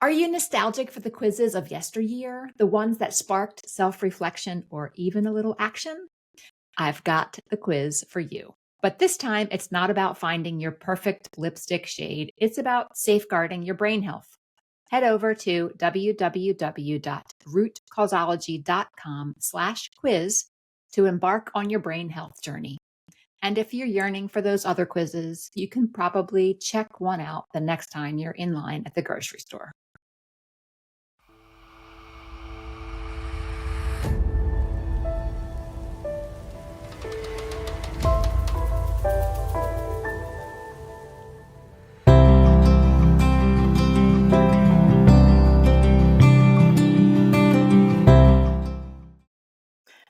Are you nostalgic for the quizzes of yesteryear, the ones that sparked self-reflection or even a little action? I've got the quiz for you. But this time, it's not about finding your perfect lipstick shade. It's about safeguarding your brain health. Head over to www.rootcausology.com/quiz to embark on your brain health journey. And if you're yearning for those other quizzes, you can probably check one out the next time you're in line at the grocery store.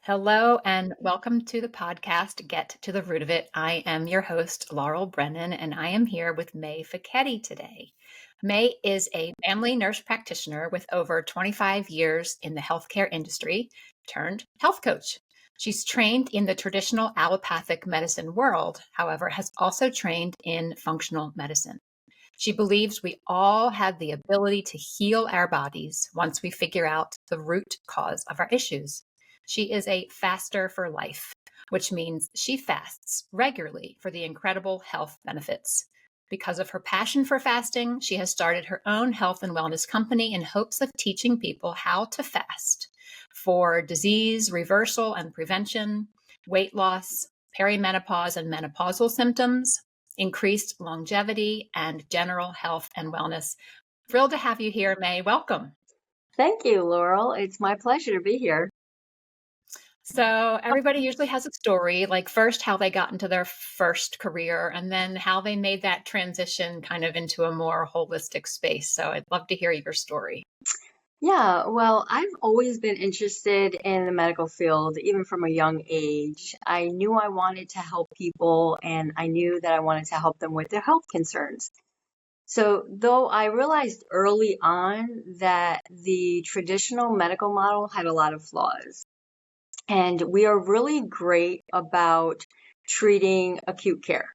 Hello and welcome to the podcast, Get to the Root of It. I am your host, Laurel Brennan, and I am here with May Fekety today. May is a family nurse practitioner with over 25 years in the healthcare industry, turned health coach. She's trained in the traditional allopathic medicine world, however, has also trained in functional medicine. She believes we all have the ability to heal our bodies once we figure out the root cause of our issues. She is a faster for life, which means she fasts regularly for the incredible health benefits. Because of her passion for fasting, she has started her own health and wellness company in hopes of teaching people how to fast for disease reversal and prevention, weight loss, perimenopause and menopausal symptoms, increased longevity, and general health and wellness. Thrilled to have you here, May. Welcome. Thank you, Laurel. It's my pleasure to be here. So everybody usually has a story, like first how they got into their first career and then how they made that transition kind of into a more holistic space. So I'd love to hear your story. Yeah, well, I've always been interested in the medical field, even from a young age. I knew I wanted to help people, and I knew that I wanted to help them with their health concerns. So, though I realized early on that the traditional medical model had a lot of flaws, and we are really great about treating acute care,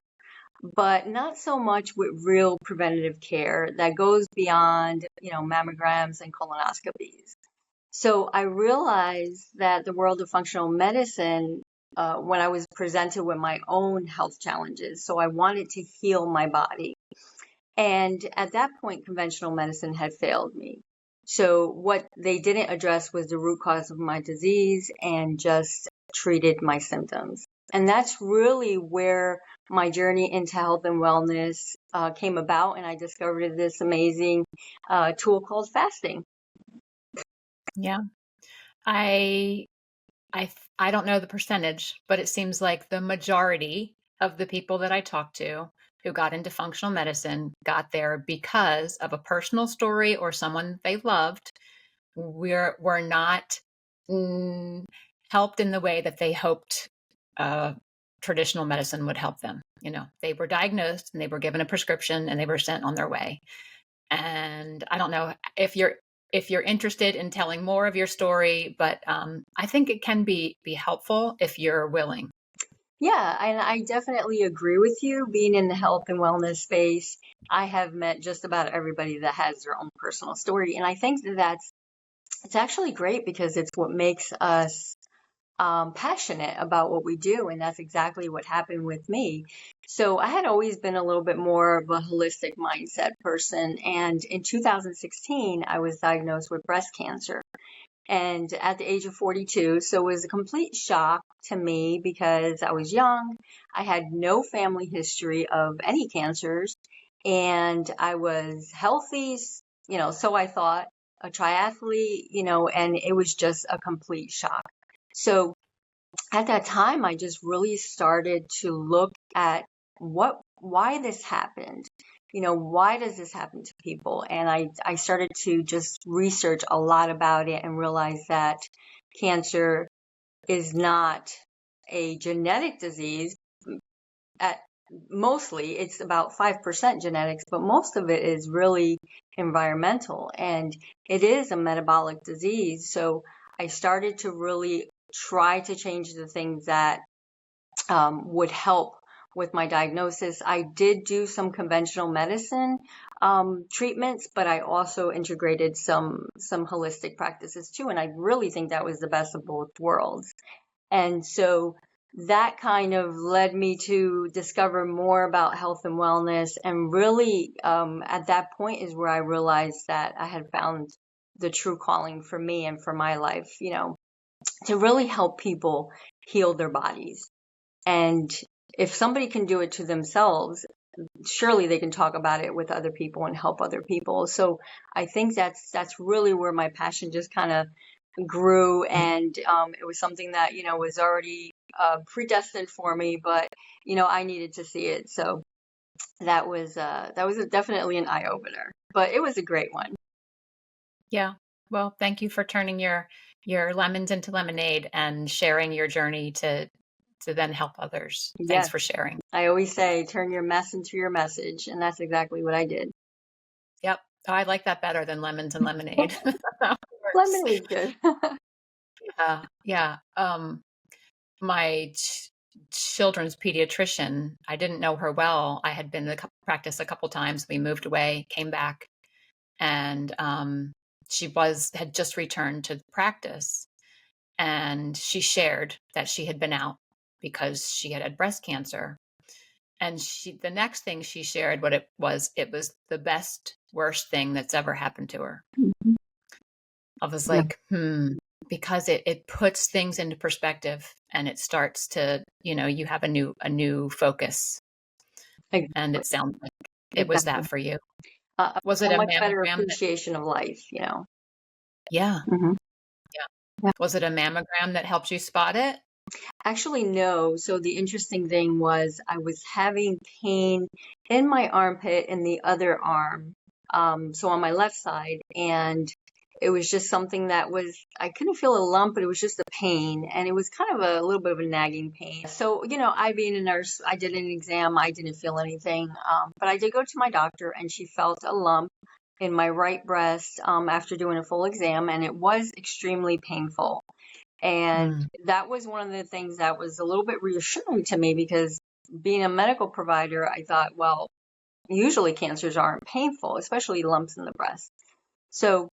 but not so much with real preventative care that goes beyond, mammograms and colonoscopies. So I realized that the world of functional medicine, when I was presented with my own health challenges, so I wanted to heal my body. And at that point, conventional medicine had failed me. So what they didn't address was the root cause of my disease and just treated my symptoms. And that's really where my journey into health and wellness came about. And I discovered this amazing tool called fasting. Yeah. I don't know the percentage, but it seems like the majority of the people that I talk to who got into functional medicine got there because of a personal story or someone they loved were not helped in the way that they hoped traditional medicine would help them. They were diagnosed and they were given a prescription and they were sent on their way. And I don't know if you're interested in telling more of your story, but I think it can be helpful if you're willing. Yeah, and I definitely agree with you. Being in the health and wellness space, I have met just about everybody that has their own personal story. And I think it's actually great because it's what makes us passionate about what we do. And that's exactly what happened with me. So I had always been a little bit more of a holistic mindset person. And in 2016, I was diagnosed with breast cancer. And at the age of 42, so it was a complete shock to me because I was young. I had no family history of any cancers, and I was healthy, so I thought, a triathlete, and it was just a complete shock. So at that time, I just really started to look at why this happened. Why does this happen to people? And I started to just research a lot about it and realize that cancer is not a genetic disease. Mostly it's about 5% genetics, but most of it is really environmental, and it is a metabolic disease. So I started to really try to change the things that would help with my diagnosis. I did do some conventional medicine treatments, but I also integrated some holistic practices too. And I really think that was the best of both worlds. And so that kind of led me to discover more about health and wellness. And really, at that point is where I realized that I had found the true calling for me and for my life, to really help people heal their bodies. And if somebody can do it to themselves, surely they can talk about it with other people and help other people. So I think that's really where my passion just kind of grew, and it was something that was already predestined for me, but I needed to see it. So that was definitely an eye opener, but it was a great one. Yeah. Well, thank you for turning your lemons into lemonade and sharing your journey to then help others. Thanks Yes, for sharing. I always say turn your mess into your message, and that's exactly what I did. Yep. Oh, I like that better than lemons and lemonade. That works. Lemonade good. Yeah. Yeah. My children's pediatrician, I didn't know her well. I had been to practice a couple times. We moved away, came back, and she had just returned to practice, and she shared that she had been out because she had breast cancer. And the next thing she shared, it was the best, worst thing that's ever happened to her. Mhm. I was Yeah. like, because it puts things into perspective, and it starts to, you have a new focus. And Exactly. it sounds like it was Exactly. that for you. A Was it a a much better mammogram appreciation of life. yeah, Hmm. yeah. Yeah. Was it a mammogram that helped you spot it? Actually, no. So the interesting thing was I was having pain in my armpit and the other arm, so on my left side, and it was just something that I couldn't feel a lump, but it was just a pain, and it was kind of a little bit of a nagging pain. So, I being a nurse, I did an exam, I didn't feel anything, but I did go to my doctor, and she felt a lump in my right breast, after doing a full exam, and it was extremely painful. And Mm. that was one of the things that was a little bit reassuring to me, because being a medical provider, I thought, well, usually cancers aren't painful, especially lumps in the breast. So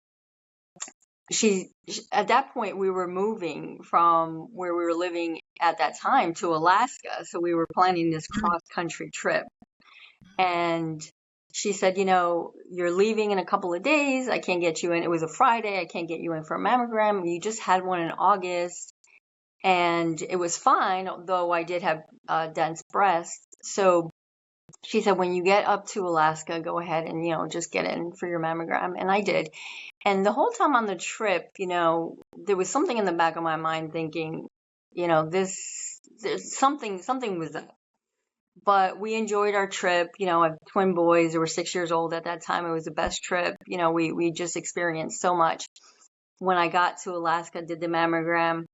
at that point, we were moving from where we were living at that time to Alaska. So we were planning this cross country trip. And she said, you're leaving in a couple of days. I can't get you in. It was a Friday. I can't get you in for a mammogram. You just had one in August. And it was fine, though I did have dense breasts. So she said, when you get up to Alaska, go ahead and, just get in for your mammogram. And I did. And the whole time on the trip, there was something in the back of my mind thinking, there's something was up. But we enjoyed our trip. I have twin boys who were 6 years old at that time. It was the best trip. We just experienced so much. When I got to Alaska, did the mammogram,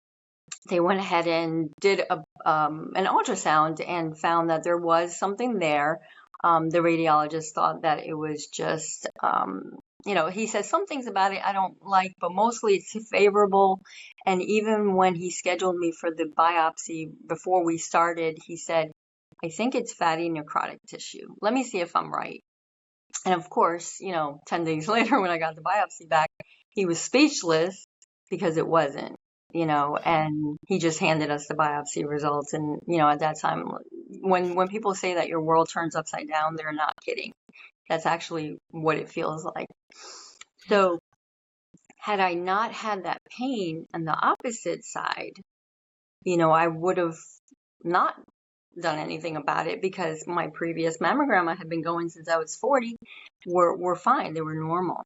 they went ahead and did an ultrasound and found that there was something there. The radiologist thought that it was just, he says some things about it I don't like, but mostly it's favorable. And even when he scheduled me for the biopsy before we started, he said, I think it's fatty necrotic tissue. Let me see if I'm right. And of course, 10 days later when I got the biopsy back, he was speechless because it wasn't, and he just handed us the biopsy results. And, at that time, when people say that your world turns upside down, they're not kidding. That's actually what it feels like. So had I not had that pain on the opposite side, I would have not done anything about it, because my previous mammogram I had been going since I was 40 were fine. They were normal.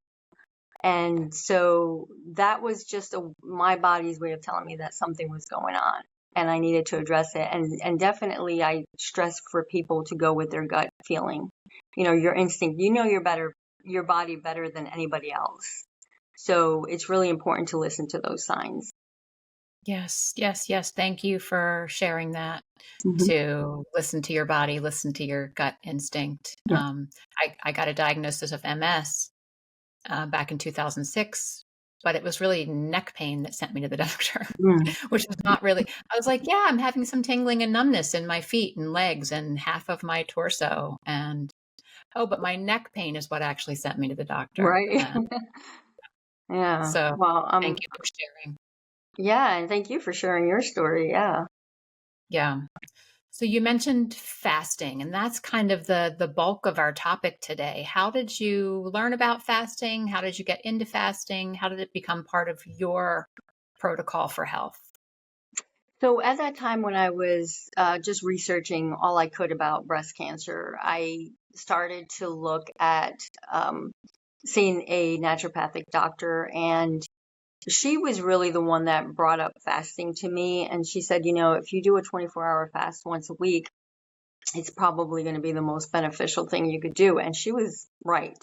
And so that was just my body's way of telling me that something was going on and I needed to address it. And definitely I stress for people to go with their gut feeling, your instinct, your body better than anybody else. So it's really important to listen to those signs. Yes, yes, yes. Thank you for sharing that. Mm-hmm. To listen to your body, listen to your gut instinct. Yeah. I got a diagnosis of MS back in 2006, but it was really neck pain that sent me to the doctor, Mm. which was not really. I was like, yeah, I'm having some tingling and numbness in my feet and legs and half of my torso, Oh, but my neck pain is what actually sent me to the doctor. Right. Yeah. So Well, thank you for sharing. yeah, and thank you for sharing your story. Yeah. Yeah. So you mentioned fasting, and that's kind of the bulk of our topic today. How did you learn about fasting? How did you get into fasting? How did it become part of your protocol for health? So at that time when I was just researching all I could about breast cancer, I started to look at seeing a naturopathic doctor, and she was really the one that brought up fasting to me. And she said, if you do a 24-hour fast once a week, it's probably going to be the most beneficial thing you could do. And she was right.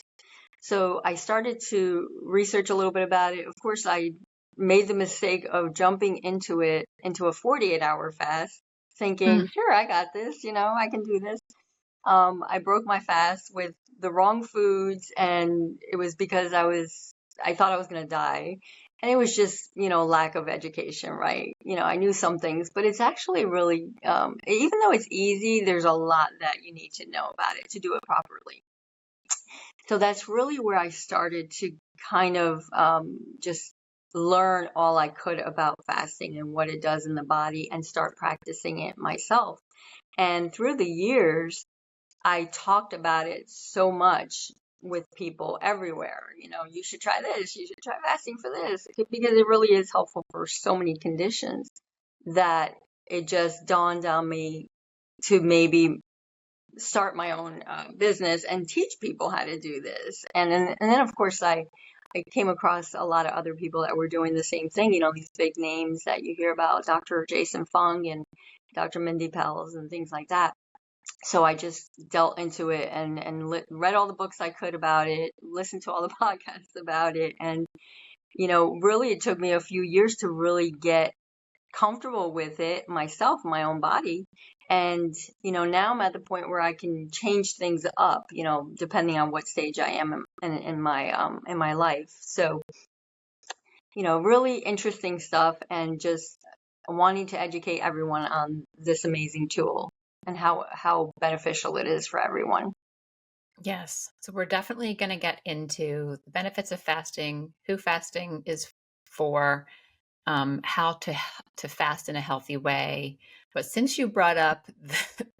So I started to research a little bit about it. Of course, I made the mistake of jumping into a 48-hour fast, thinking, Mm. sure, I got this, I can do this. I broke my fast with the wrong foods, and it was because I thought I was going to die. And it was just, lack of education, right? I knew some things, but it's actually really, even though it's easy, there's a lot that you need to know about it to do it properly. So that's really where I started to kind of just learn all I could about fasting and what it does in the body and start practicing it myself. And through the years, I talked about it so much with people everywhere. You should try this, you should try fasting for this, because it really is helpful for so many conditions that it just dawned on me to maybe start my own business and teach people how to do this. And then of course I came across a lot of other people that were doing the same thing, these big names that you hear about, Dr. Jason Fung and Dr. Mindy Pels and things like that. So I just dealt into it and read all the books I could about it, listened to all the podcasts about it. And, really it took me a few years to really get comfortable with it myself, my own body. And, now I'm at the point where I can change things up, depending on what stage I am in my life. So, really interesting stuff, and just wanting to educate everyone on this amazing tool and how beneficial it is for everyone. Yes. So we're definitely going to get into the benefits of fasting, who fasting is for, how to fast in a healthy way. But since you brought up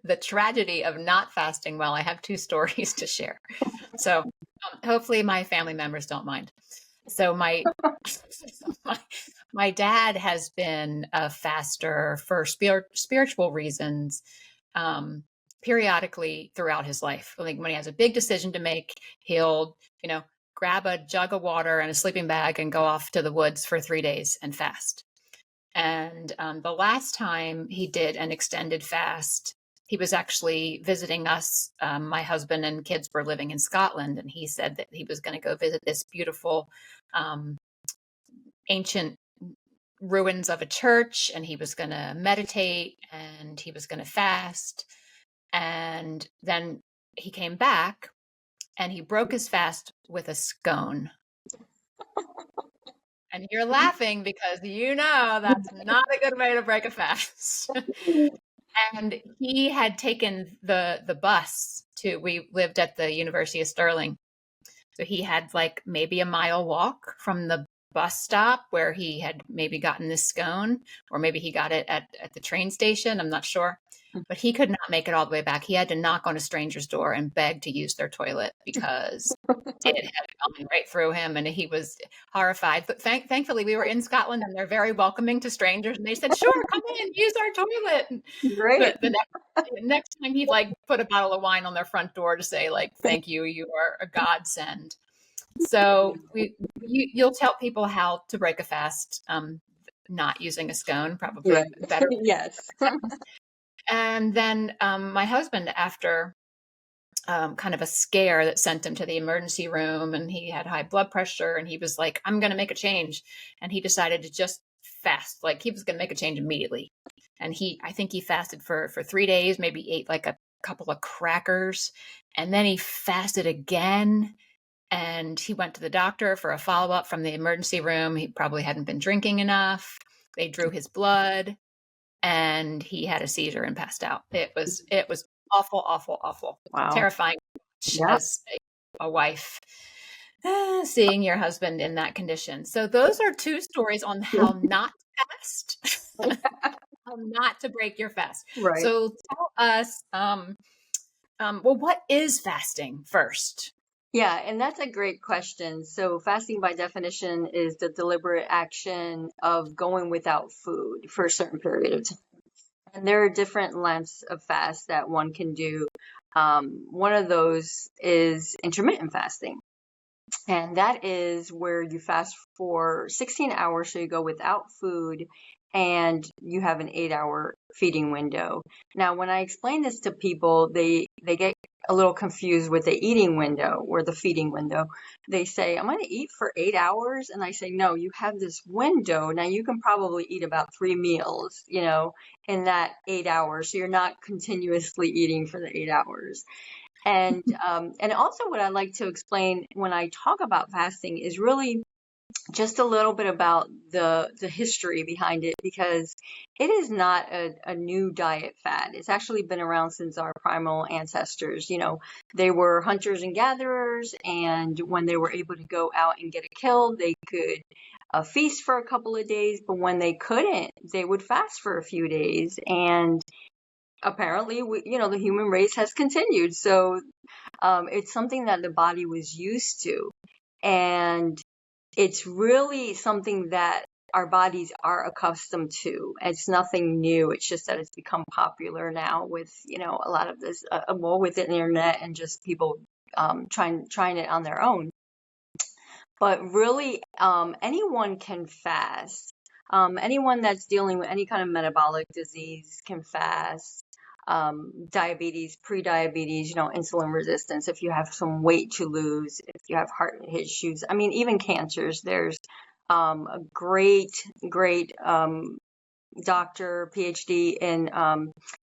the tragedy of not fasting well, I have two stories to share. So hopefully my family members don't mind. So my, my dad has been a faster for spiritual reasons, periodically throughout his life. Like when he has a big decision to make, he'll, grab a jug of water and a sleeping bag and go off to the woods for 3 days and fast. And the last time he did an extended fast, he was actually visiting us. My husband and kids were living in Scotland, and he said that he was going to go visit this beautiful um, ancient ruins of a church, and he was going to meditate and he was going to fast. And then he came back and he broke his fast with a scone. And you're laughing because that's not a good way to break a fast. And he had taken the bus to, we lived at the University of Stirling. So he had like maybe a mile walk from the bus stop where he had maybe gotten this scone, or maybe he got it at the train station. I'm not sure. But he could not make it all the way back. He had to knock on a stranger's door and beg to use their toilet because it had gone right through him, and he was horrified. But thankfully, we were in Scotland, and they're very welcoming to strangers. And they said, "Sure, come in, use our toilet." And Great. the next time, he'd like put a bottle of wine on their front door to say, like, "Thank you, you are a godsend." So you'll tell people how to break a fast, not using a scone, Right. probably better. Yes. And then my husband, after kind of a scare that sent him to the emergency room, and he had high blood pressure, and he was like, I'm going to make a change. And he decided to just fast, like he was going to make a change immediately. And I think he fasted for 3 days, maybe ate like a couple of crackers, and then he fasted again. And he went to the doctor for a follow-up from the emergency room. He probably hadn't been drinking enough. They drew his blood, and he had a seizure and passed out. It was awful, awful, awful, Wow. terrifying. Yeah. as a wife, seeing your husband in that condition. So those are two stories on how not to fast, how not to break your fast. Right. So tell us, well, what is fasting first? Yeah, and that's a great question. So, fasting by definition is the deliberate action of going without food for a certain period of time. And there are different lengths of fast that one can do. One of those is intermittent fasting. And that is where you fast for 16 hours, so you go without food and you have an 8-hour feeding window. Now, when I explain this to people, they get a little confused with the eating window or the feeding window. They say, I'm going to eat for 8 hours. And I say, no, you have this window. Now, you can probably eat about 3 meals, in that 8 hours. So you're not continuously eating for the 8 hours. And also what I like to explain when I talk about fasting is really just a little bit about the history behind it, because it is not a new diet fad. It's actually been around since our primal ancestors. They were hunters and gatherers, and when they were able to go out and get a kill, they could feast for a couple of days, but when they couldn't, they would fast for a few days. And apparently, the human race has continued. So it's something that the body was used to. And it's really something that our bodies are accustomed to. It's nothing new. It's just that it's become popular now with, a lot of this, with the internet and just people trying it on their own. But really, anyone can fast. Anyone that's dealing with any kind of metabolic disease can fast. Diabetes, pre-diabetes, insulin resistance, if you have some weight to lose, if you have heart issues, I mean, even cancers. There's a great doctor, PhD in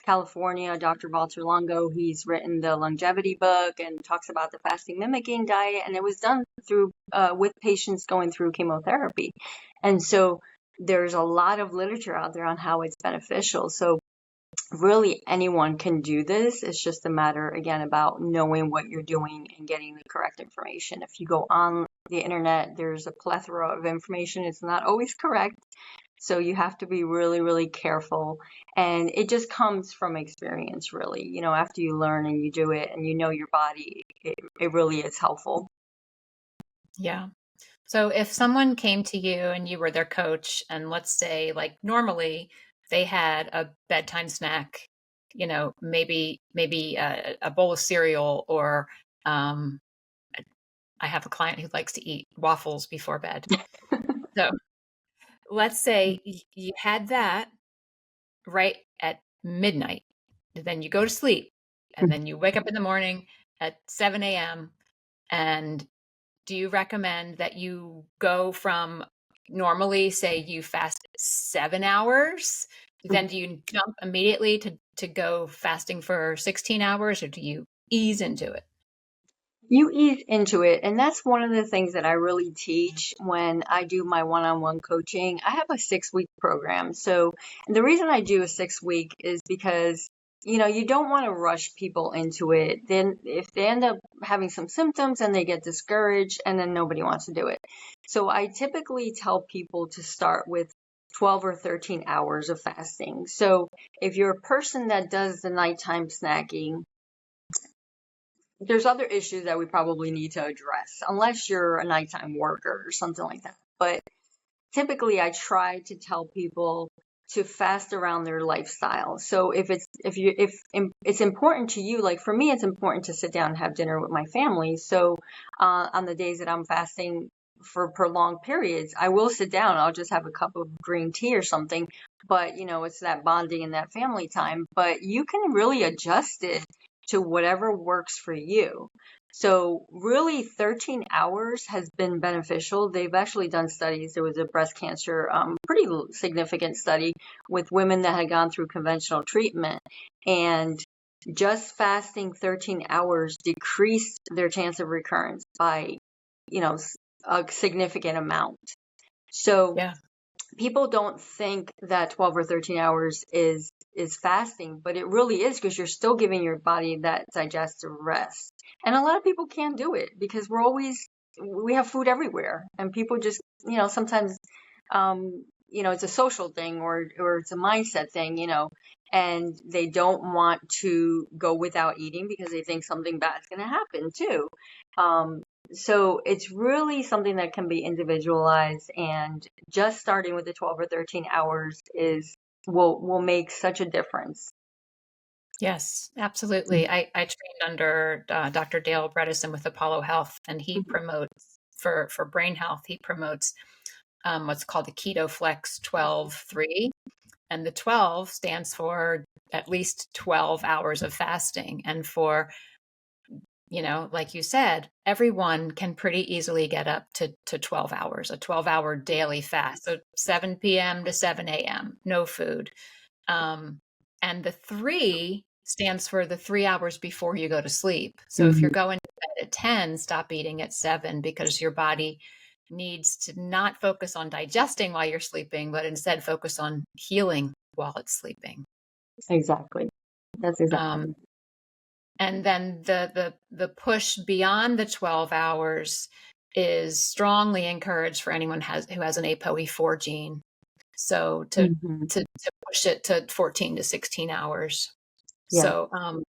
California, Dr. Walter Longo. He's written the longevity book and talks about the fasting mimicking diet, and it was done through with patients going through chemotherapy. And so there's a lot of literature out there on how it's beneficial. So really anyone can do this. It's just a matter, again, about knowing what you're doing and getting the correct information. If you go on the internet, there's a plethora of information. It's not always correct. So you have to be really, really careful. And it just comes from experience, really. After you learn and you do it and you know your body, it really is helpful. Yeah. So if someone came to you and you were their coach, and let's say, like, normally they had a bedtime snack, maybe a bowl of cereal, or I have a client who likes to eat waffles before bed. So let's say you had that right at midnight, then you go to sleep, and then you wake up in the morning at 7 a.m. And do you recommend that you go from, normally, say you fast 7 hours, then do you jump immediately to go fasting for 16 hours, or do you ease into it? You ease into it. And that's one of the things that I really teach when I do my one-on-one coaching. I have a 6-week program. So the reason I do a 6-week is because, you don't want to rush people into it. Then if they end up having some symptoms and they get discouraged, and then nobody wants to do it. So I typically tell people to start with 12 or 13 hours of fasting. So if you're a person that does the nighttime snacking, there's other issues that we probably need to address, unless you're a nighttime worker or something like that. But typically, I try to tell people to fast around their lifestyle. So if it's important to you, like for me, it's important to sit down and have dinner with my family. So on the days that I'm fasting for prolonged periods, I will sit down. I'll just have a cup of green tea or something. But it's that bonding and that family time. But you can really adjust it to whatever works for you. So really 13 hours has been beneficial. They've actually done studies. There was a breast cancer, pretty significant study with women that had gone through conventional treatment, and just fasting 13 hours decreased their chance of recurrence by, a significant amount. So Yeah. people don't think that 12 or 13 hours is is fasting, but it really is because you're still giving your body that digestive rest. And a lot of people can't do it because we have food everywhere, and people just, sometimes, it's a social thing or it's a mindset thing, and they don't want to go without eating because they think something bad's going to happen too. So it's really something that can be individualized, and just starting with the 12 or 13 hours will make such a difference. Yes, absolutely. I trained under Dr. Dale Bredesen with Apollo Health, and he promotes for brain health. He promotes what's called the Keto Flex 12-3, and the 12 stands for at least 12 hours of fasting. And for, like you said, everyone can pretty easily get up to 12 hours, a 12-hour daily fast. So 7 p.m. to 7 a.m., no food. And the 3 stands for the 3 hours before you go to sleep. So if you're going to bed at 10, stop eating at 7, because your body needs to not focus on digesting while you're sleeping, but instead focus on healing while it's sleeping. Exactly. That's exactly. And then the push beyond the 12 hours is strongly encouraged for anyone who has an ApoE4 gene. So to push it to 14 to 16 hours. Yeah. So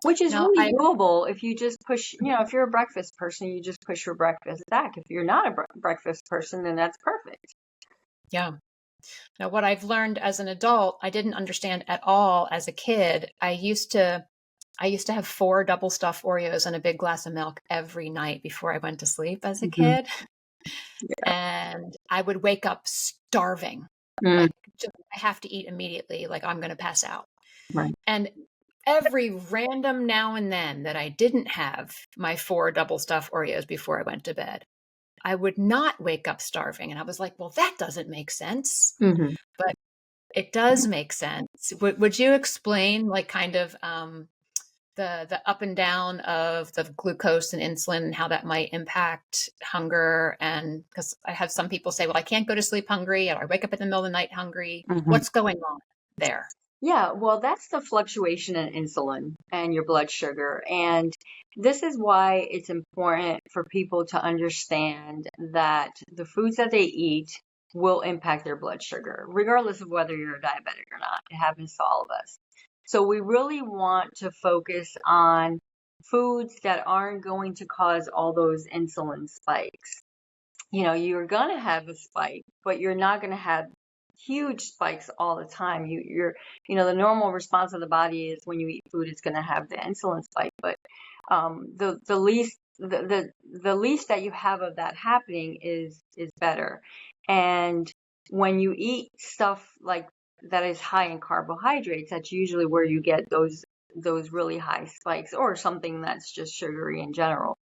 which is now really doable if you just push, if you're a breakfast person, you just push your breakfast back. If you're not a breakfast person, then that's perfect. Yeah. Now, what I've learned as an adult, I didn't understand at all as a kid. I used to have 4 double stuffed Oreos and a big glass of milk every night before I went to sleep as a kid. Yeah. And I would wake up starving. Like, I have to eat immediately, like I'm going to pass out. Right. And every random now and then that I didn't have my 4 double stuffed Oreos before I went to bed, I would not wake up starving. And I was like, well, that doesn't make sense. But it does make sense. Would you explain, like, kind of the up and down of the glucose and insulin and how that might impact hunger? And because I have some people say, well, I can't go to sleep hungry, or I wake up in the middle of the night hungry. What's going on there? Yeah, well, that's the fluctuation in insulin and your blood sugar. And this is why it's important for people to understand that the foods that they eat will impact their blood sugar, regardless of whether you're a diabetic or not. It happens to all of us. So we really want to focus on foods that aren't going to cause all those insulin spikes. You're going to have a spike, but you're not going to have huge spikes all the time. The normal response of the body is when you eat food, it's going to have the insulin spike. But the least that you have of that happening is better. And when you eat stuff like that is high in carbohydrates, that's usually where you get those really high spikes, or something that's just sugary in general.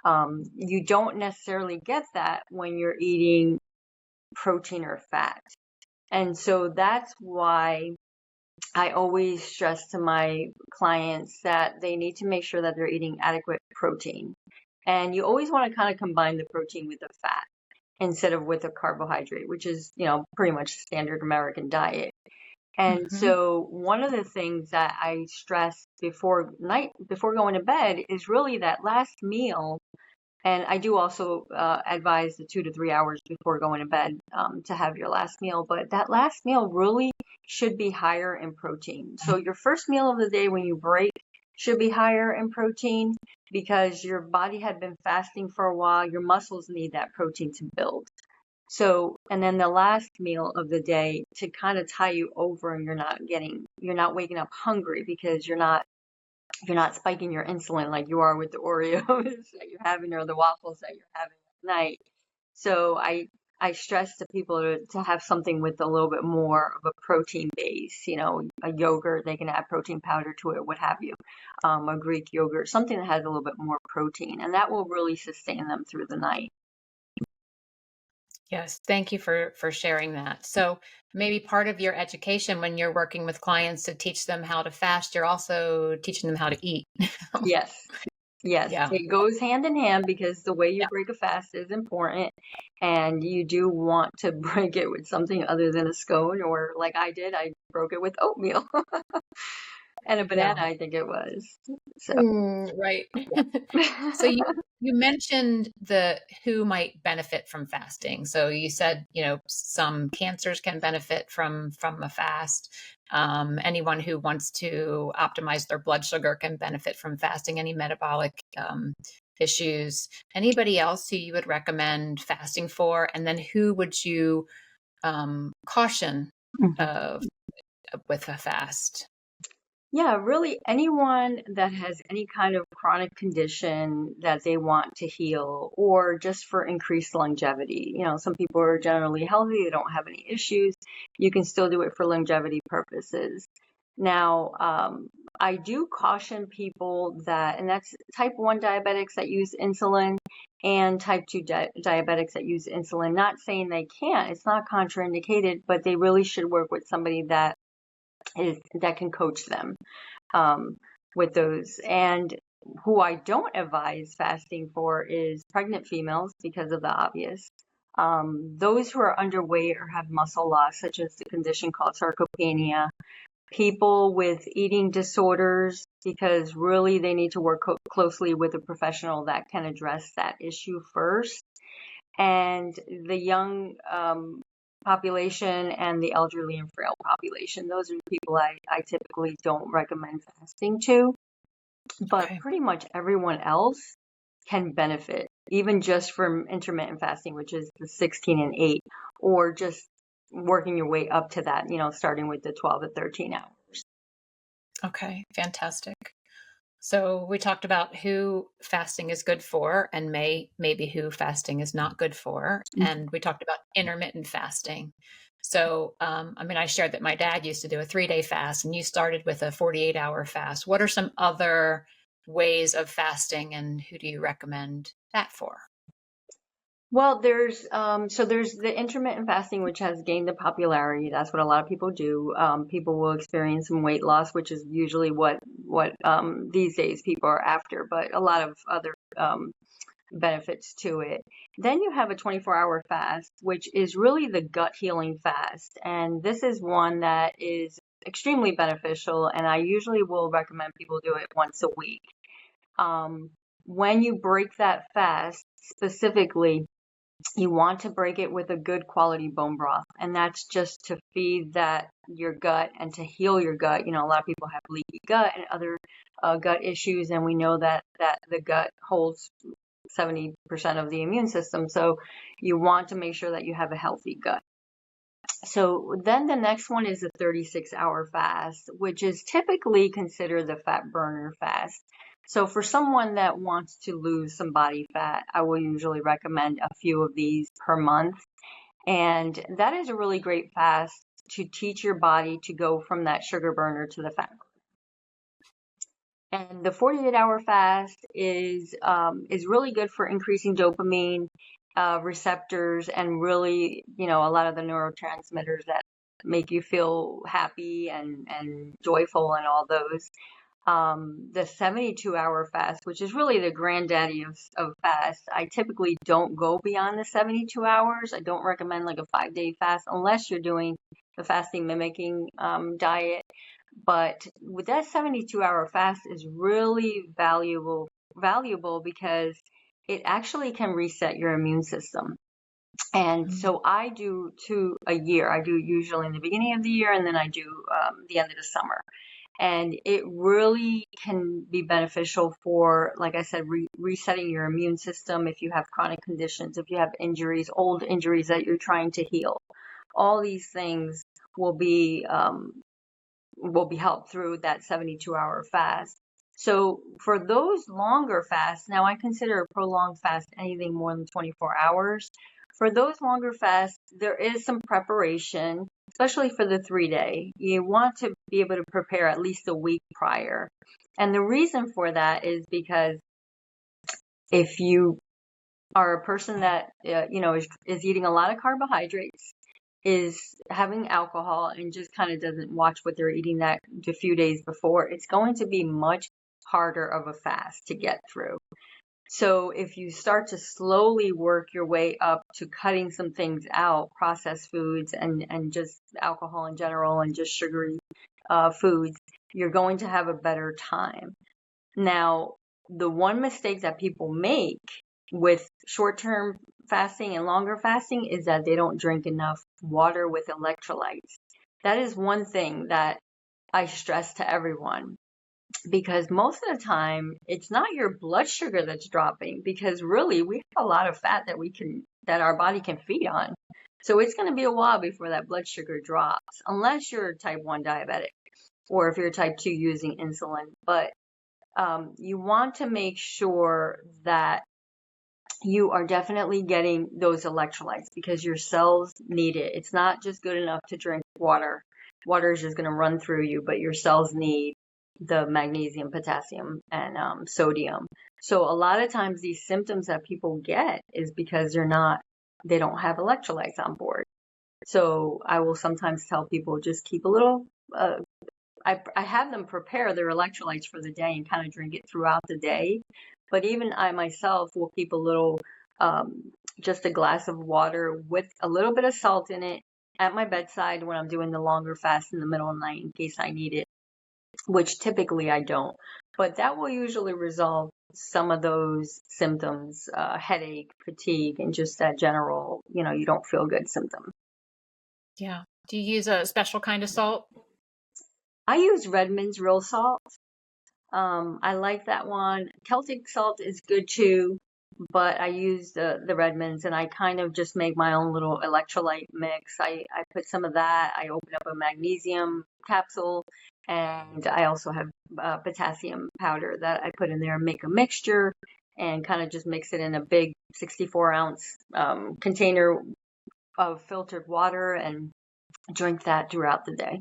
You don't necessarily get that when you're eating protein or fat. And so that's why I always stress to my clients that they need to make sure that they're eating adequate protein. And you always want to kind of combine the protein with the fat instead of with a carbohydrate, which is, pretty much standard American diet. And so one of the things that I stress before going to bed is really that last meal. And I do also advise the 2 to 3 hours before going to bed to have your last meal. But that last meal really should be higher in protein. So your first meal of the day when you break should be higher in protein, because your body had been fasting for a while. Your muscles need that protein to build. So, and then the last meal of the day to kind of tie you over, and you're not waking up hungry because you're not spiking your insulin like you are with the Oreos that you're having, or the waffles that you're having at night. So I stress to people to have something with a little bit more of a protein base, a yogurt, they can add protein powder to it, what have you, a Greek yogurt, something that has a little bit more protein, and that will really sustain them through the night. Yes, thank you for sharing that. So maybe part of your education when you're working with clients to teach them how to fast, you're also teaching them how to eat. Yes. Yes, Yeah. it goes hand in hand because the way you Yeah. break a fast is important, and you do want to break it with something other than a scone, or like I did, I broke it with oatmeal and a Yeah. banana, I think it was. So, Right. yeah. So you mentioned the who might benefit from fasting. So you said, some cancers can benefit from a fast. Anyone who wants to optimize their blood sugar can benefit from fasting. Any metabolic issues. Anybody else who you would recommend fasting for? And then who would you caution of with a fast? Yeah, really anyone that has any kind of chronic condition that they want to heal or just for increased longevity. Some people are generally healthy, they don't have any issues. You can still do it for longevity purposes. Now, I do caution people that, and that's type 1 diabetics that use insulin and type 2 diabetics that use insulin. Not saying they can't, it's not contraindicated, but they really should work with somebody that can coach them um, with those. And who I don't advise fasting for is pregnant females because of the obvious. Those who are underweight or have muscle loss, such as the condition called sarcopenia, people with eating disorders, because really they need to work closely with a professional that can address that issue first. And the young population and the elderly and frail population. Those are the people I typically don't recommend fasting to. But Okay. pretty much everyone else can benefit, even just from intermittent fasting, which is the 16 and 8, or just working your way up to that, starting with the 12 to 13 hours. Okay. Fantastic. So we talked about who fasting is good for and maybe who fasting is not good for. And we talked about intermittent fasting. So, I shared that my dad used to do a 3-day fast and you started with a 48-hour fast. What are some other ways of fasting and who do you recommend that for? Well, there's the intermittent fasting, which has gained the popularity. That's what a lot of people do. People will experience some weight loss, which is usually what these days people are after, but a lot of other benefits to it. Then you have a 24-hour fast, which is really the gut healing fast, and this is one that is extremely beneficial. And I usually will recommend people do it once a week. When you break that fast, specifically you want to break it with a good quality bone broth, and that's just to feed that your gut and to heal your gut. A lot of people have leaky gut and other gut issues, and we know that the gut holds 70% of the immune system. So you want to make sure that you have a healthy gut. So then the next one is a 36-hour fast, which is typically considered the fat burner fast. So for someone that wants to lose some body fat, I will usually recommend a few of these per month. And that is a really great fast to teach your body to go from that sugar burner to the fat burner. And the 48-hour fast is really good for increasing dopamine receptors and really, a lot of the neurotransmitters that make you feel happy and joyful and all those. The 72-hour fast, which is really the granddaddy of fast, I typically don't go beyond the 72 hours. I don't recommend like a 5-day fast unless you're doing the fasting mimicking diet. But with that 72-hour fast is really valuable because it actually can reset your immune system. And so I do 2 a year. I do usually in the beginning of the year, and then I do the end of the summer. And it really can be beneficial for, like I said, resetting your immune system if you have chronic conditions, if you have injuries, old injuries that you're trying to heal. All these things will be helped through that 72-hour fast. So for those longer fasts, now I consider a prolonged fast anything more than 24 hours. For those longer fasts, there is some preparation, especially for the 3-day. You want to be able to prepare at least a week prior. And the reason for that is because if you are a person that, is eating a lot of carbohydrates, is having alcohol and just kind of doesn't watch what they're eating that a few days before, it's going to be much harder of a fast to get through. So if you start to slowly work your way up to cutting some things out, processed foods and just alcohol in general and just sugary foods, you're going to have a better time. Now, the one mistake that people make with short-term fasting and longer fasting is that they don't drink enough water with electrolytes. That is one thing that I stress to everyone, because most of the time it's not your blood sugar that's dropping, because really we have a lot of fat that our body can feed on. So it's going to be a while before that blood sugar drops, unless you're type 1 diabetic or if you're type 2 using insulin. But you want to make sure that you are definitely getting those electrolytes, because your cells need it. It's not just good enough to drink water. Water is just going to run through you, but your cells need the magnesium, potassium, and sodium. So a lot of times these symptoms that people get is because they don't have electrolytes on board. So I will sometimes tell people, just keep a little, I have them prepare their electrolytes for the day and kind of drink it throughout the day. But even I myself will keep a little, just a glass of water with a little bit of salt in it at my bedside when I'm doing the longer fast in the middle of the night in case I need it, which typically I don't. But that will usually resolve some of those symptoms, headache, fatigue, and just that general, you don't feel good symptom. Yeah. Do you use a special kind of salt? I use Redmond's Real Salt. I like that one. Celtic salt is good too, but I use the Redmonds, and I kind of just make my own little electrolyte mix. I put some of that. I open up a magnesium capsule, and I also have potassium powder that I put in there and make a mixture and kind of just mix it in a big 64-ounce container of filtered water and drink that throughout the day.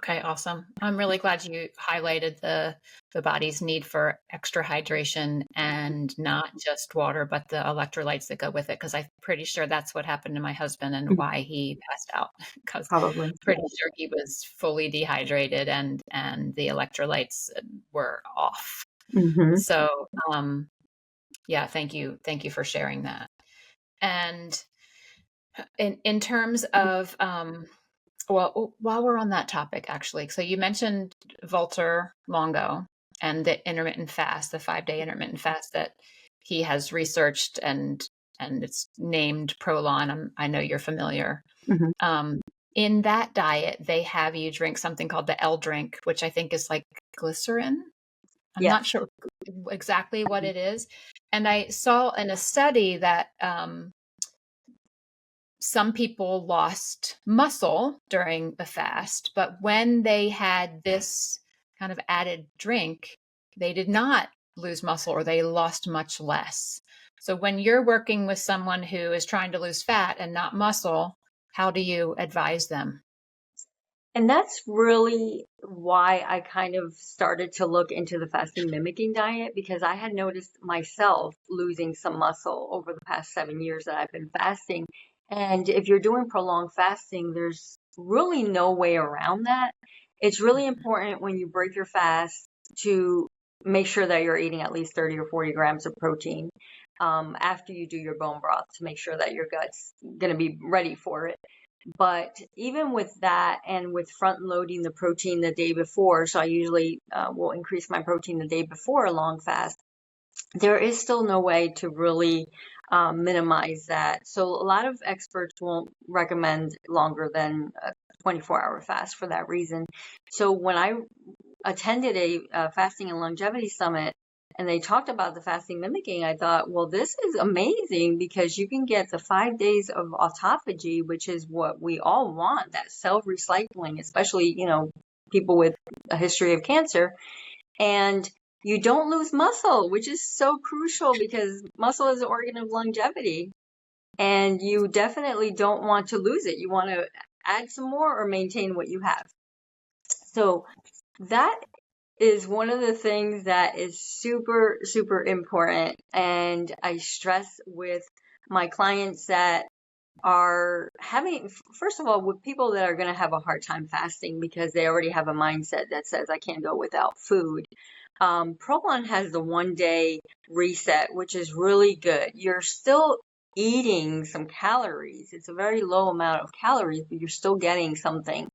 Okay, awesome. I'm really glad you highlighted the body's need for extra hydration and not just water, but the electrolytes that go with it. Because I'm pretty sure that's what happened to my husband and why he passed out. Because Probably. pretty sure he was fully dehydrated and the electrolytes were off. Mm-hmm. So, yeah, thank you for sharing that. And in terms of well, while we're on that topic, actually, so you mentioned Walter Longo and the intermittent fast, the 5-day intermittent fast that he has researched, and it's named Prolon. I know you're familiar. Mm-hmm. In that diet, they have you drink something called the L drink, which I think is like glycerin. I'm Yes. not sure exactly what it is. And I saw in a study that some people lost muscle during the fast, but when they had this kind of added drink, they did not lose muscle, or they lost much less. So when you're working with someone who is trying to lose fat and not muscle, how do you advise them? And that's really why I kind of started to look into the fasting mimicking diet, because I had noticed myself losing some muscle over the past 7 years that I've been fasting. And if you're doing prolonged fasting, there's really no way around that. It's really important when you break your fast to make sure that you're eating at least 30 or 40 grams of protein after you do your bone broth, to make sure that your gut's going to be ready for it. But even with that, and with front loading the protein the day before, so I usually will increase my protein the day before a long fast, there is still no way to really minimize that. So a lot of experts won't recommend longer than a 24-hour fast for that reason. So when I attended a fasting and longevity summit, and they talked about the fasting mimicking, I thought, well, this is amazing, because you can get the 5 days of autophagy, which is what we all want, that self-recycling, especially, people with a history of cancer. And you don't lose muscle, which is so crucial, because muscle is an organ of longevity. And you definitely don't want to lose it. You want to add some more or maintain what you have. So that is one of the things that is super, super important. And I stress with my clients that are having, first of all, with people that are going to have a hard time fasting because they already have a mindset that says, I can't go without food. Prolon has the 1-day reset, which is really good. You're still eating some calories. It's a very low amount of calories, but you're still getting something.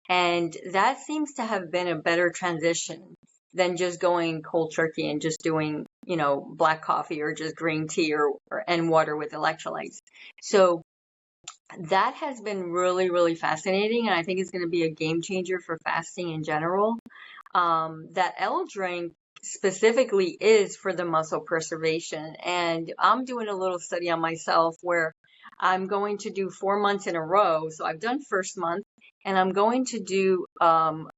And that seems to have been a better transition than just going cold turkey and just doing, black coffee or just green tea and water with electrolytes. So that has been really, really fascinating. And I think it's going to be a game changer for fasting in general. That L drink specifically is for the muscle preservation. And I'm doing a little study on myself where I'm going to do 4 months in a row. So I've done first month, and I'm going to do an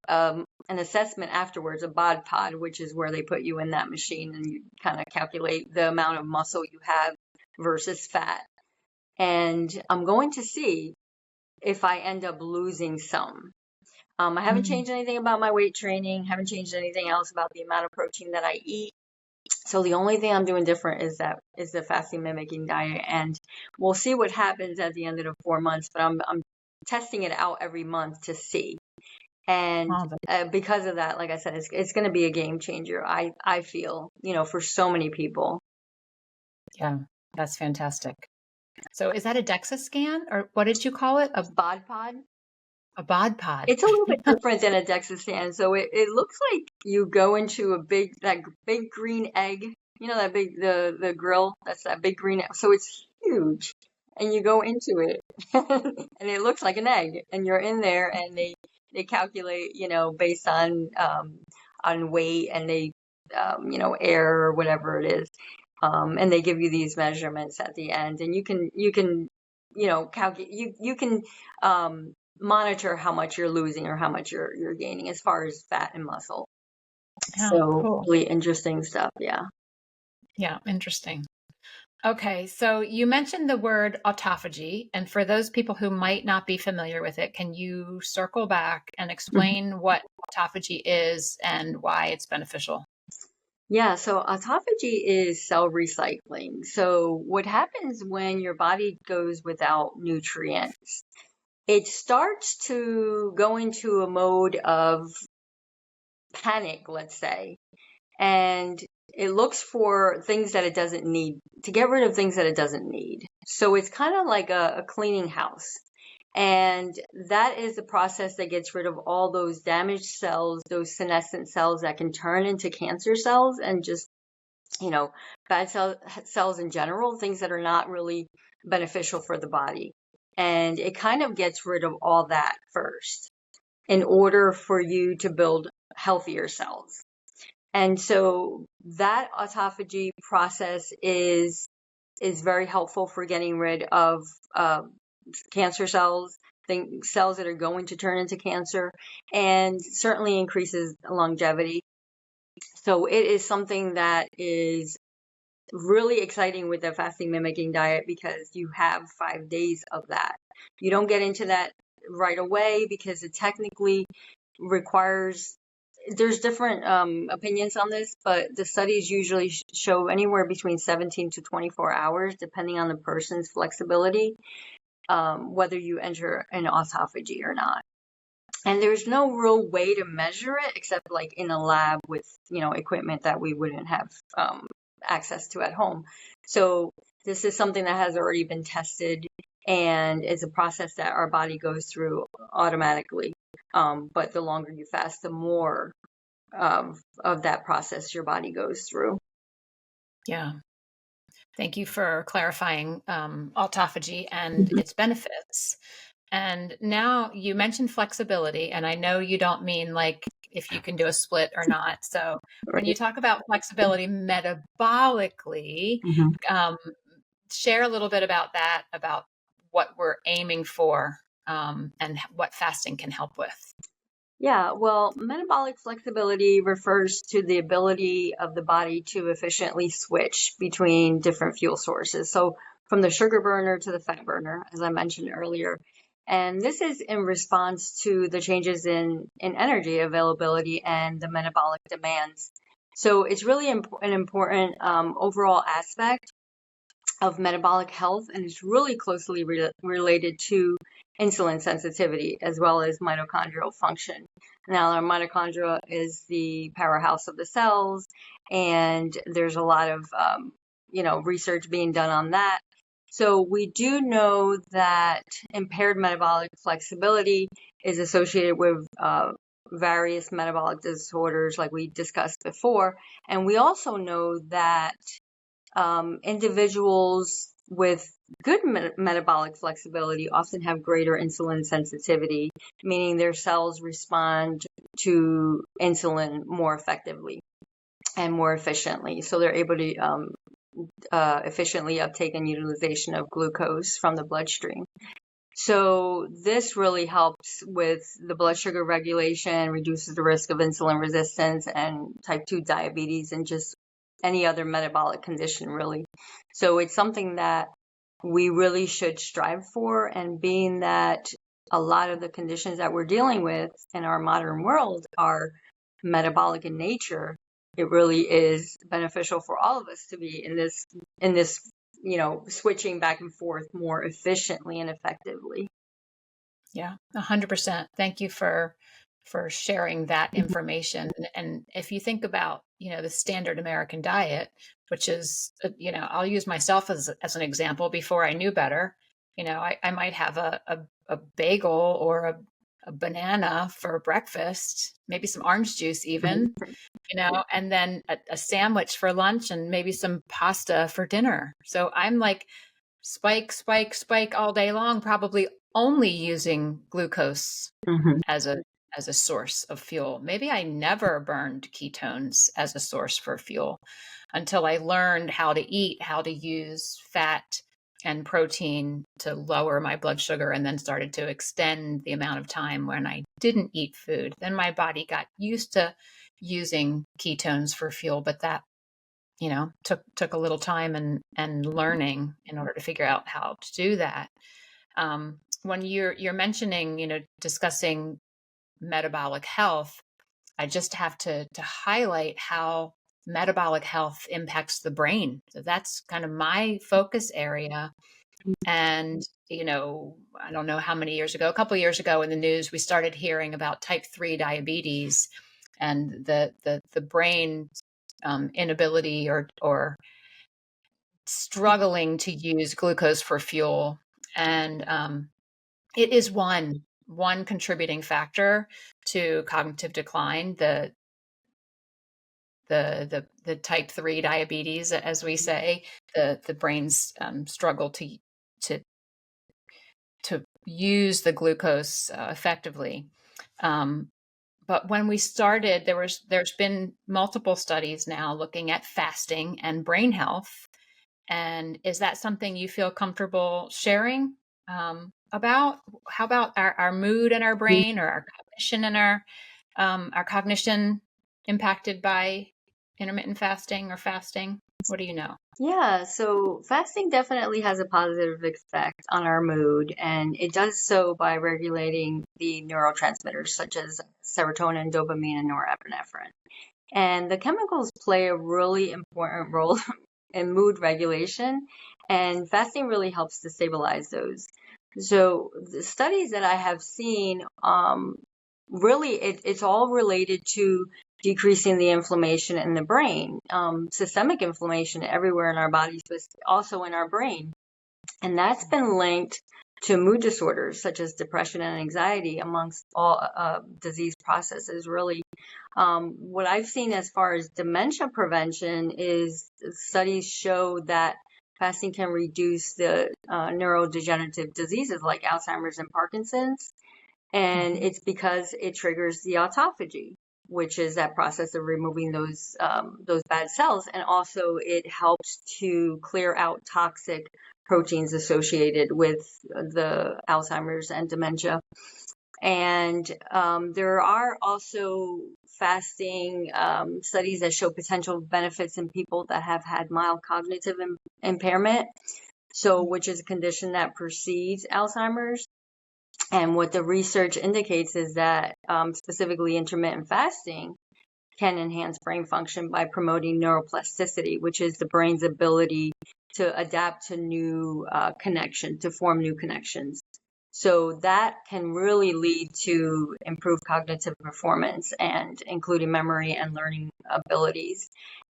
assessment afterwards, a bod pod, which is where they put you in that machine and you kind of calculate the amount of muscle you have versus fat. And I'm going to see if I end up losing some. I haven't changed anything about my weight training, haven't changed anything else about the amount of protein that I eat. So the only thing I'm doing different is the fasting mimicking diet, and we'll see what happens at the end of the 4 months. But I'm testing it out every month to see, and because of that, like I said, it's going to be a game changer. I feel, for so many people. Yeah, that's fantastic. So is that a DEXA scan, or what did you call it? A bod pod. A bod pod. It's a little bit different than a DEXA scan. So it looks like you go into that big green egg, that big, the grill, that's that big green egg. So it's huge, and you go into it and it looks like an egg, and you're in there, and they calculate, based on weight, and they, air or whatever it is. And they give you these measurements at the end, and you can, calculate, you can, monitor how much you're losing or how much you're gaining as far as fat and muscle. Oh, so cool. Really interesting stuff. Yeah, interesting. Okay, so you mentioned the word autophagy, and for those people who might not be familiar with it, can you circle back and explain what autophagy is and why it's beneficial? Yeah, so autophagy is cell recycling. So what happens when your body goes without nutrients? It starts to go into a mode of panic, let's say, and it looks for things that it doesn't need, to get rid of things that it doesn't need. So it's kind of like a cleaning house. And that is the process that gets rid of all those damaged cells, those senescent cells that can turn into cancer cells and just, bad cells in general, things that are not really beneficial for the body. And it kind of gets rid of all that first in order for you to build healthier cells. And so that autophagy process is very helpful for getting rid of cancer cells, cells that are going to turn into cancer, and certainly increases longevity. So it is something that is really exciting with the fasting mimicking diet because you have 5 days of that. You don't get into that right away because it technically requires, there's different opinions on this, but the studies usually show anywhere between 17 to 24 hours, depending on the person's flexibility, whether you enter an autophagy or not. And there's no real way to measure it except like in a lab with, equipment that we wouldn't have access to at home. So this is something that has already been tested, and it's a process that our body goes through automatically. But the longer you fast, the more of that process your body goes through. Yeah. Thank you for clarifying autophagy and its benefits. And now you mentioned flexibility, and I know you don't mean like if you can do a split or not. So when you talk about flexibility metabolically, share a little bit about that, about what we're aiming for and what fasting can help with. Yeah, well, metabolic flexibility refers to the ability of the body to efficiently switch between different fuel sources. So from the sugar burner to the fat burner, as I mentioned earlier. And this is in response to the changes in energy availability and the metabolic demands. So it's really an important overall aspect of metabolic health, and it's really closely related to insulin sensitivity as well as mitochondrial function. Now, our mitochondria is the powerhouse of the cells, and there's a lot of research being done on that. So we do know that impaired metabolic flexibility is associated with various metabolic disorders, like we discussed before. And we also know that individuals with good metabolic flexibility often have greater insulin sensitivity, meaning their cells respond to insulin more effectively and more efficiently. So they're able to efficiently uptake and utilization of glucose from the bloodstream. So this really helps with the blood sugar regulation, reduces the risk of insulin resistance and type 2 diabetes and just any other metabolic condition, really. So it's something that we really should strive for. And being that a lot of the conditions that we're dealing with in our modern world are metabolic in nature, it really is beneficial for all of us to be in this switching back and forth more efficiently and effectively. Yeah, 100%. Thank you for sharing that information. And if you think about, the standard American diet, which is, I'll use myself as an example. Before I knew better, I might have a bagel or a banana for breakfast, maybe some orange juice even, and then a sandwich for lunch and maybe some pasta for dinner. So I'm like spike, spike, spike all day long, probably only using glucose Mm-hmm. as a source of fuel. Maybe I never burned ketones as a source for fuel until I learned how to eat, how to use fat and protein to lower my blood sugar, and then started to extend the amount of time when I didn't eat food. Then my body got used to using ketones for fuel, but that took a little time and learning in order to figure out how to do that. When you're mentioning, discussing metabolic health, I just have to highlight how metabolic health impacts the brain. So that's kind of my focus area. And, I don't know how many years ago, a couple of years ago in the news, we started hearing about type 3 diabetes and the brain inability or struggling to use glucose for fuel. And it is one contributing factor to cognitive decline, the type 3 diabetes, as we say, the brain's struggle to use the glucose effectively. But when we started, there's been multiple studies now looking at fasting and brain health. And is that something you feel comfortable sharing about? How about our mood and our brain, or our cognition and our cognition impacted by intermittent fasting or fasting? What do you know? Yeah, so fasting definitely has a positive effect on our mood, and it does so by regulating the neurotransmitters such as serotonin, dopamine, and norepinephrine. And the chemicals play a really important role in mood regulation, and fasting really helps to stabilize those. So the studies that I have seen, really it's all related to decreasing the inflammation in the brain, systemic inflammation everywhere in our bodies, but also in our brain. And that's been linked to mood disorders such as depression and anxiety amongst all disease processes, really. What I've seen as far as dementia prevention is studies show that fasting can reduce the neurodegenerative diseases like Alzheimer's and Parkinson's. And it's because it triggers the autophagy, which is that process of removing those bad cells. And also it helps to clear out toxic proteins associated with the Alzheimer's and dementia. And there are also fasting studies that show potential benefits in people that have had mild cognitive impairment, which is a condition that precedes Alzheimer's. And what the research indicates is that specifically intermittent fasting can enhance brain function by promoting neuroplasticity, which is the brain's ability to adapt to new to form new connections. So that can really lead to improved cognitive performance and including memory and learning abilities.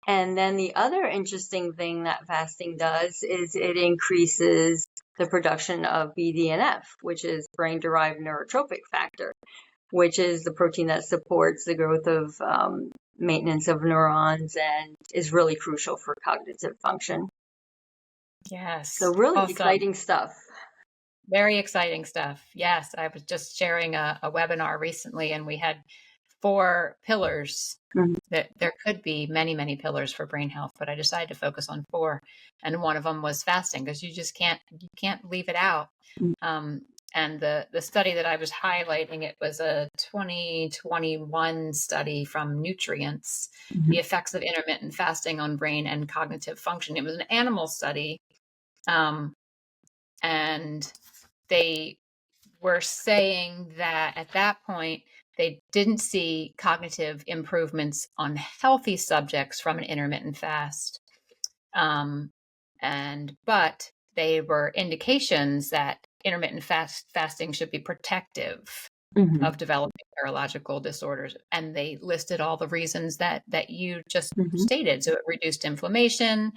And then the other interesting thing that fasting does is it increases the production of BDNF, which is brain-derived neurotrophic factor, which is the protein that supports the growth of maintenance of neurons and is really crucial for cognitive function. So Yes. really Awesome. exciting stuff. Very exciting stuff. Yes. I was just sharing a webinar recently, and we had 4 pillars. Mhm. That there could be many, many pillars for brain health, but I decided to focus on 4. And one of them was fasting, because you just can't leave it out. And the study that I was highlighting, it was a 2021 study from Nutrients, the effects of intermittent fasting on brain and cognitive function. It was an animal study. And they were saying that at that point, they didn't see cognitive improvements on healthy subjects from an intermittent fast. But they were indications that intermittent fasting should be protective of developing neurological disorders. And they listed all the reasons that you just stated. So it reduced inflammation.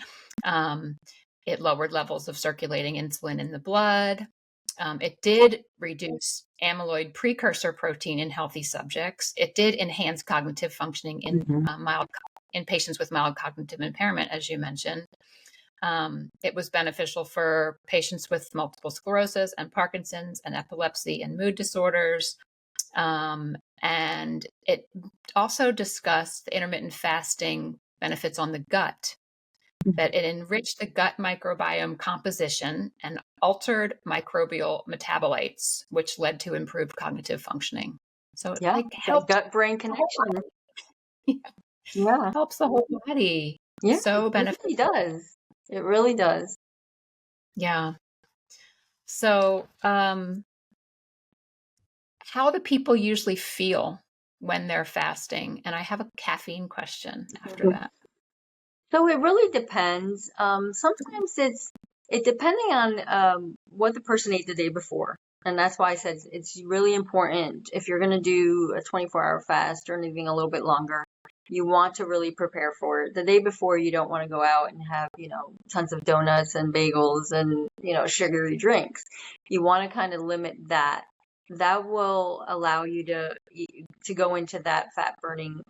It lowered levels of circulating insulin in the blood. It did reduce amyloid precursor protein in healthy subjects. It did enhance cognitive functioning in patients with mild cognitive impairment, as you mentioned. It was beneficial for patients with multiple sclerosis and Parkinson's and epilepsy and mood disorders. And it also discussed the intermittent fasting benefits on the gut, that it enriched the gut microbiome composition and altered microbial metabolites, which led to improved cognitive functioning. So it Yeah, that helped gut-brain the whole connection. body. Yeah. Helps the whole body. Yeah, So it really beneficial. does. It really does. Yeah. So, how do people usually feel when they're fasting? And I have a caffeine question after that. So it really depends. Sometimes it depending on what the person ate the day before. And that's why I said it's really important if you're going to do a 24-hour fast or anything a little bit longer, you want to really prepare for it. The day before, you don't want to go out and have, tons of donuts and bagels and, sugary drinks. You want to kind of limit that. That will allow you to go into that fat burning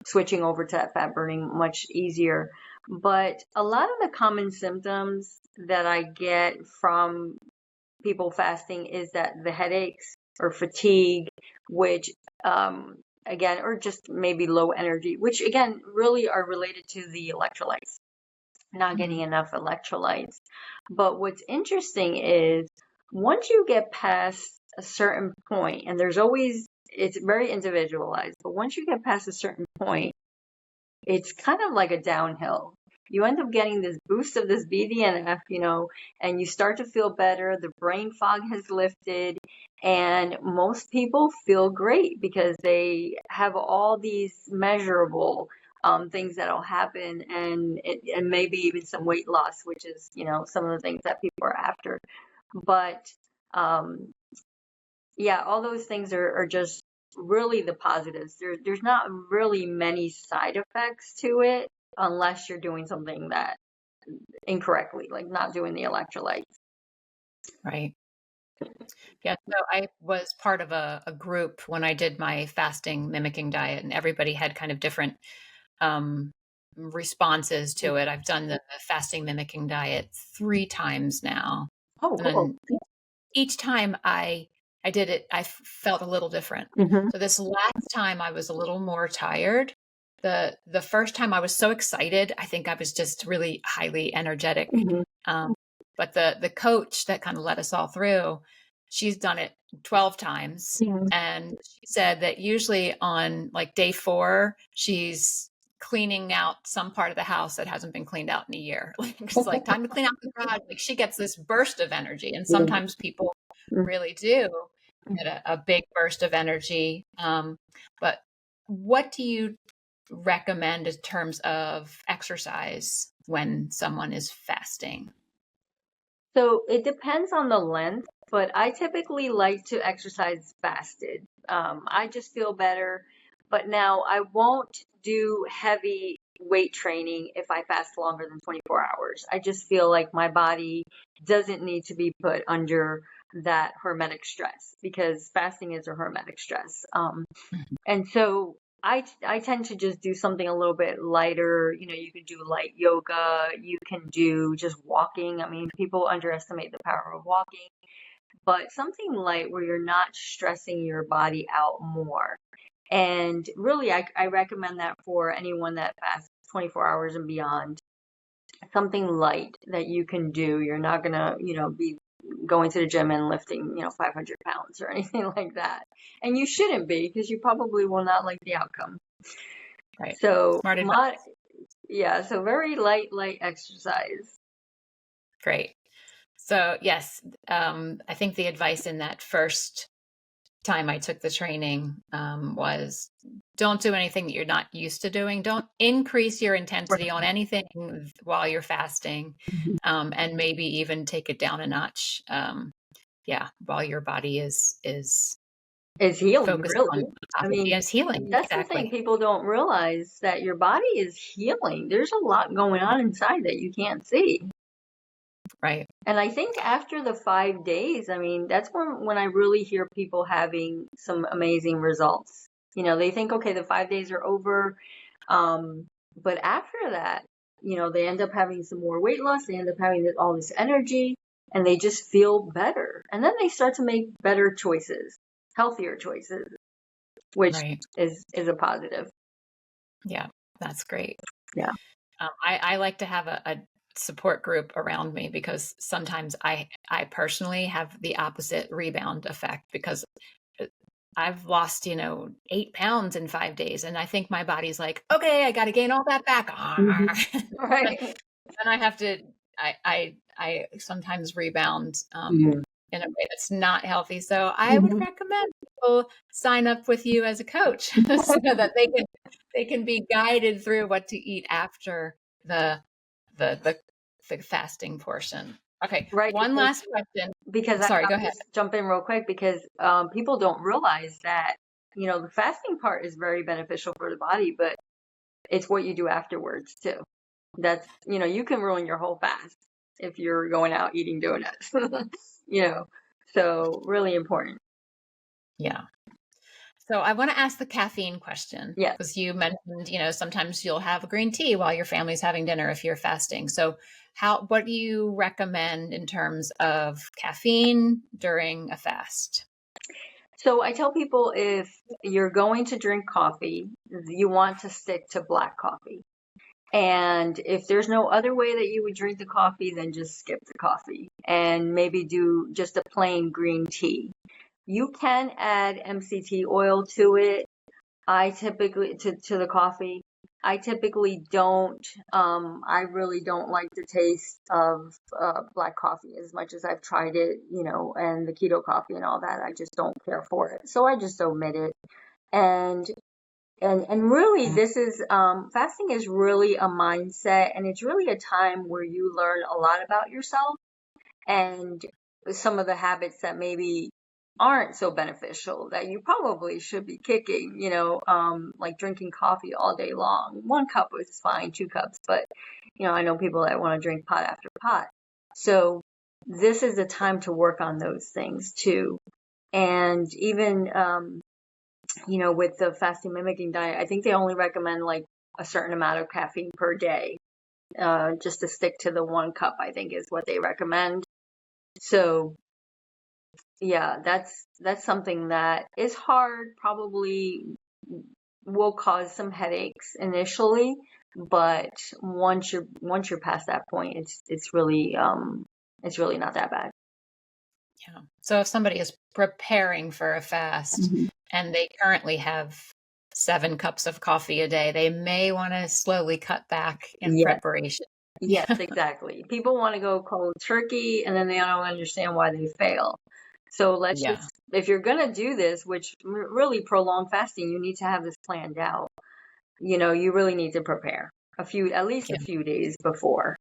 switching over to that fat burning much easier. But a lot of the common symptoms that I get from people fasting is that the headaches or fatigue, which again, or just maybe low energy, which again really are related to the electrolytes, not getting enough electrolytes. But what's interesting is once you get past a certain point, and it's very individualized, but once you get past a certain point, it's kind of like a downhill. You end up getting this boost of this BDNF, and you start to feel better. The brain fog has lifted, and most people feel great because they have all these measurable things that'll happen, and maybe even some weight loss, which is, some of the things that people are after. But yeah, all those things are just really the positives. There's not really many side effects to it unless you're doing something that incorrectly, like not doing the electrolytes. Right. Yeah. So I was part of a group when I did my fasting mimicking diet, and everybody had kind of different responses to it. I've done the fasting mimicking diet 3 times now. Oh, And cool. then each time I did it, I felt a little different. Mm-hmm. So this last time I was a little more tired. The first time I was so excited. I think I was just really highly energetic. Mm-hmm. But the coach that kind of led us all through, she's done it 12 times. Mm-hmm. And she said that usually on like day 4, she's cleaning out some part of the house that hasn't been cleaned out in a year. Like it's like time to clean out the garage. Like she gets this burst of energy. And sometimes people really do get a big burst of energy. But what do you recommend in terms of exercise when someone is fasting? So it depends on the length, but I typically like to exercise fasted. I just feel better. But now I won't do heavy weight training if I fast longer than 24 hours. I just feel like my body doesn't need to be put under that hormetic stress because fasting is a hormetic stress. And so I tend to just do something a little bit lighter. You can do light yoga, you can do just walking. I mean, people underestimate the power of walking, but something light where you're not stressing your body out more. And really, I recommend that for anyone that fasts 24 hours and beyond. Something light that you can do. You're not gonna, be going to the gym and lifting, 500 pounds or anything like that. And you shouldn't be because you probably will not like the outcome. Right. So Smart advice. so very light exercise. Great. So yes, I think the advice in that first time I took the training was don't do anything that you're not used to doing. Don't increase your intensity on anything while you're fasting, and maybe even take it down a notch. While your body is healing, focused really. on I mean, autophagy. It's healing. that's the thing. Exactly. People don't realize that your body is healing. There's a lot going on inside that you can't see. Right. And I think after the 5 days, I mean, that's when I really hear people having some amazing results. They think, okay, the 5 days are over. But after that, they end up having some more weight loss. They end up having all this energy and they just feel better. And then they start to make better choices, healthier choices, which Right. is a positive. Yeah, that's great. Yeah. I like to have a support group around me because sometimes I personally have the opposite rebound effect because I've lost, 8 pounds in 5 days. And I think my body's like, okay, I got to gain all that back. Right. And I have to, I sometimes rebound Mhm. in a way that's not healthy. So I would Mhm. recommend people sign up with you as a coach so that they can be guided through what to eat after the the the, the fasting portion. Okay, Right. one last question. Because Sorry, go I'll ahead. just jump in real quick because people don't realize that, the fasting part is very beneficial for the body, but it's what you do afterwards too. That's, you can ruin your whole fast if you're going out eating donuts, you know, so really important. Yeah. So I want to ask the caffeine question Yes. because you mentioned, sometimes you'll have a green tea while your family's having dinner if you're fasting. So what do you recommend in terms of caffeine during a fast? So I tell people if you're going to drink coffee, you want to stick to black coffee. And if there's no other way that you would drink the coffee, then just skip the coffee and maybe do just a plain green tea. You can add MCT oil to it. I typically to the coffee. I typically don't. I really don't like the taste of black coffee as much as I've tried it, and the keto coffee and all that. I just don't care for it, so I just omit it. And and really, this is fasting is really a mindset, and it's really a time where you learn a lot about yourself and some of the habits that maybe aren't so beneficial that you probably should be kicking, like drinking coffee all day long. 1 cup is fine, 2 cups, but I know people that want to drink pot after pot. So this is the time to work on those things too. And even, with the fasting mimicking diet, I think they only recommend like a certain amount of caffeine per day, just to stick to the 1 cup, I think is what they recommend. So yeah, that's something that is hard, probably will cause some headaches initially, but once you're past that point, it's really not that bad. Yeah. So if somebody is preparing for a fast and they currently have 7 cups of coffee a day, they may want to slowly cut back in Yes, preparation. yes, exactly. People want to go cold turkey and then they don't understand why they fail. So let's Yeah. just, if you're going to do this, which really prolonged fasting, you need to have this planned out. You really need to prepare at least Yeah. a few days before.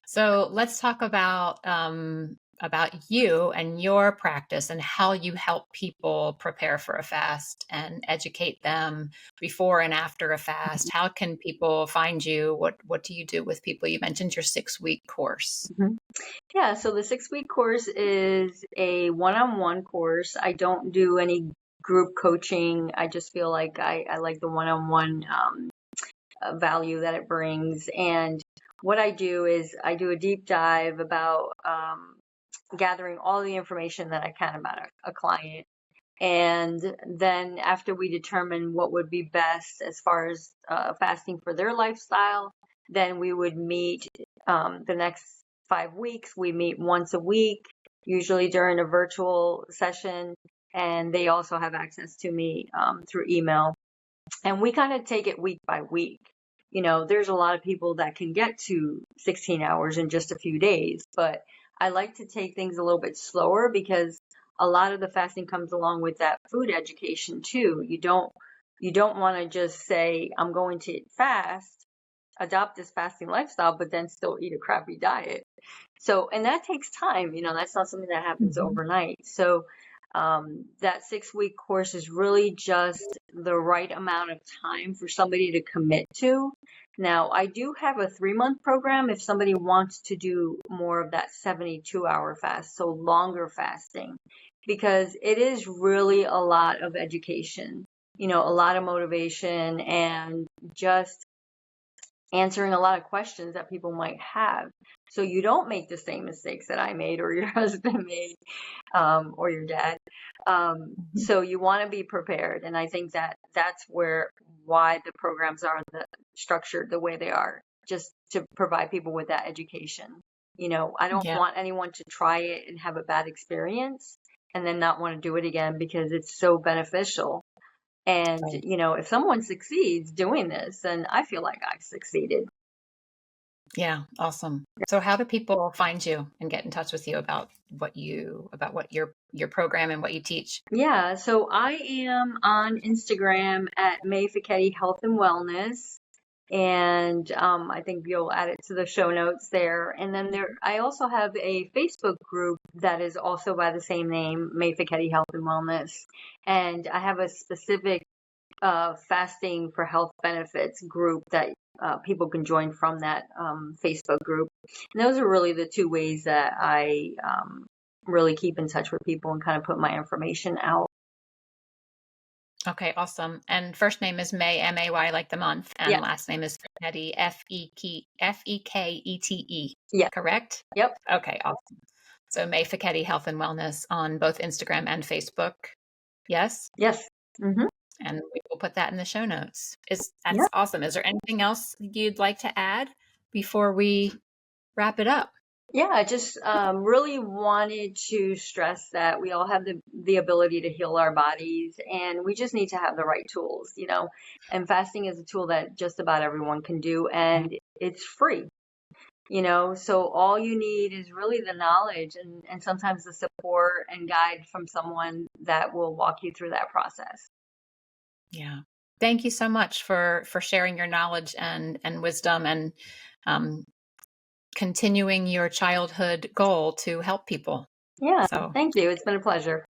So let's talk about you and your practice and how you help people prepare for a fast and educate them before and after a fast. How can people find you? What do you do with people? You mentioned your 6-week course. Mhm. Yeah, so the 6-week course is a one-on-one course. I don't do any group coaching. I just feel like I like the one-on-one value that it brings. And what I do is I do a deep dive about gathering all the information that I can about a client. And then after we determine what would be best as far as fasting for their lifestyle, then we would meet the next 5 weeks. We meet once a week, usually during a virtual session. And they also have access to me through email. And we kind of take it week by week. There's a lot of people that can get to 16 hours in just a few days, but I like to take things a little bit slower because a lot of the fasting comes along with that food education too. You don't want to just say, I'm going to fast, adopt this fasting lifestyle, but then still eat a crappy diet. So, and that takes time, that's not something that happens Mhm. overnight. So, that 6-week course is really just the right amount of time for somebody to commit to. Now, I do have a 3-month program if somebody wants to do more of that 72-hour fast, so longer fasting, because it is really a lot of education, a lot of motivation, and just answering a lot of questions that people might have. So you don't make the same mistakes that I made or your husband made or your dad. Mhm. So you want to be prepared. And I think that that's why the programs are structured the way they are, just to provide people with that education. I don't Yeah. want anyone to try it and have a bad experience and then not want to do it again because it's so beneficial. And, Right. if someone succeeds doing this, then I feel like I've succeeded. Yeah. Awesome. So how do people find you and get in touch with you about what your program and what you teach? Yeah, so I am on Instagram at May Fekety Health and Wellness, and I think you'll add it to the show notes there. And then I also have a Facebook group that is also by the same name, May Fekety Health and Wellness, and I have a specific fasting for health benefits group that people can join from that Facebook group. And those are really the two ways that I really keep in touch with people and kind of put my information out. Okay, awesome. And first name is May, May, like the month, and Yeah, last name is Fekete, Fekete, yeah, correct? yep, Okay, awesome. So May Fekete Health and Wellness on both Instagram and Facebook. Yes? yes. hmm And we will put that in the show notes. Yeah, That's awesome. Is there anything else you'd like to add before we wrap it up? yeah. I just really wanted to stress that we all have the ability to heal our bodies, and we just need to have the right tools. And fasting is a tool that just about everyone can do, and it's free. So all you need is really the knowledge and sometimes the support and guide from someone that will walk you through that process. Yeah. Thank you so much for sharing your knowledge and wisdom and um, continuing your childhood goal to help people. Yeah, So thank you. It's been a pleasure.